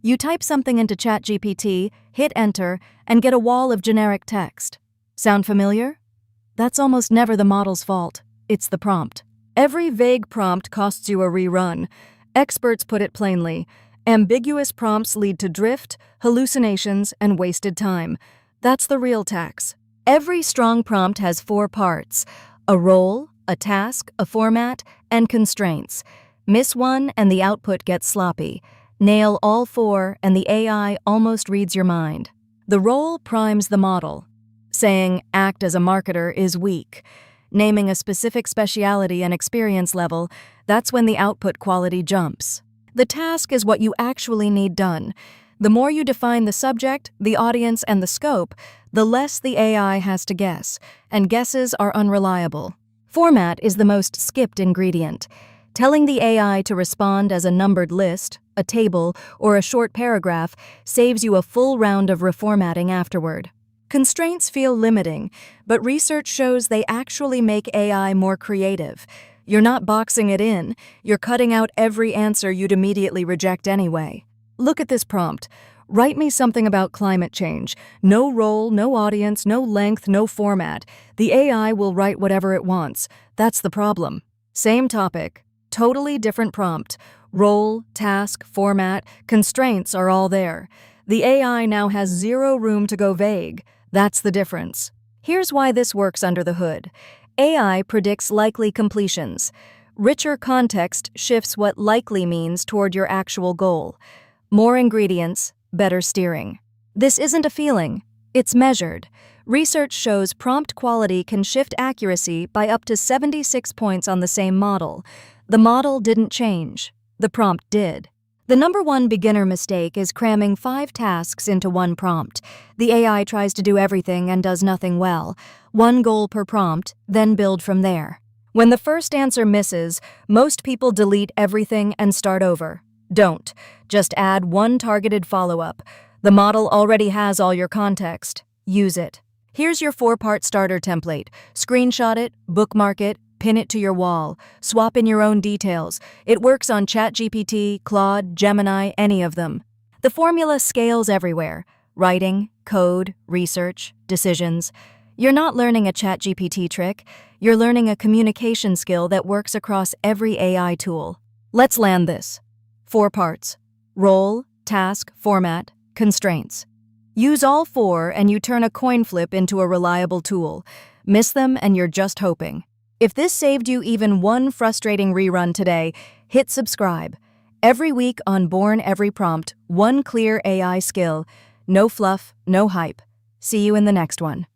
You type something into ChatGPT, hit enter, and get a wall of generic text. Sound familiar? That's almost never the model's fault. It's the prompt. Every vague prompt costs you a rerun. Experts put it plainly. Ambiguous prompts lead to drift, hallucinations, and wasted time. That's the real tax. Every strong prompt has 4 parts: a role, a task, a format, and constraints. Miss one and the output gets sloppy. Nail all 4 and the AI almost reads your mind. The role primes the model. Saying, act as a marketer is weak. Naming a specific specialty and experience level, that's when the output quality jumps. The task is what you actually need done. The more you define the subject, the audience, and the scope, the less the AI has to guess, and guesses are unreliable. Format is the most skipped ingredient. Telling the AI to respond as a numbered list, a table, or a short paragraph saves you a full round of reformatting afterward. Constraints feel limiting, but research shows they actually make AI more creative. You're not boxing it in, you're cutting out every answer you'd immediately reject anyway. Look at this prompt. Write me something about climate change. No role, no audience, no length, no format. The AI will write whatever it wants. That's the problem. Same topic, totally different prompt. Role, task, format, constraints are all there. The AI now has 0 room to go vague. That's the difference. Here's why this works under the hood. AI predicts likely completions. Richer context shifts what likely means toward your actual goal. More ingredients, better steering. This isn't a feeling, it's measured. Research shows prompt quality can shift accuracy by up to 76 points on the same model. The model didn't change, the prompt did. The number 1 beginner mistake is cramming 5 tasks into one prompt. The AI tries to do everything and does nothing well. 1 goal per prompt, then build from there. When the first answer misses, most people delete everything and start over. Don't. Just add 1 targeted follow-up. The model already has all your context. Use it. Here's your 4-part starter template. Screenshot it, bookmark it, pin it to your wall. Swap in your own details. It works on ChatGPT, Claude, Gemini, any of them. The formula scales everywhere. Writing, code, research, decisions. You're not learning a ChatGPT trick. You're learning a communication skill that works across every AI tool. Let's land this. 4 parts. Role, task, format, constraints. Use all 4 and you turn a coin flip into a reliable tool. Miss them and you're just hoping. If this saved you even 1 frustrating rerun today, hit subscribe. Every week on Born Every Prompt, 1 clear AI skill. No fluff, no hype. See you in the next one.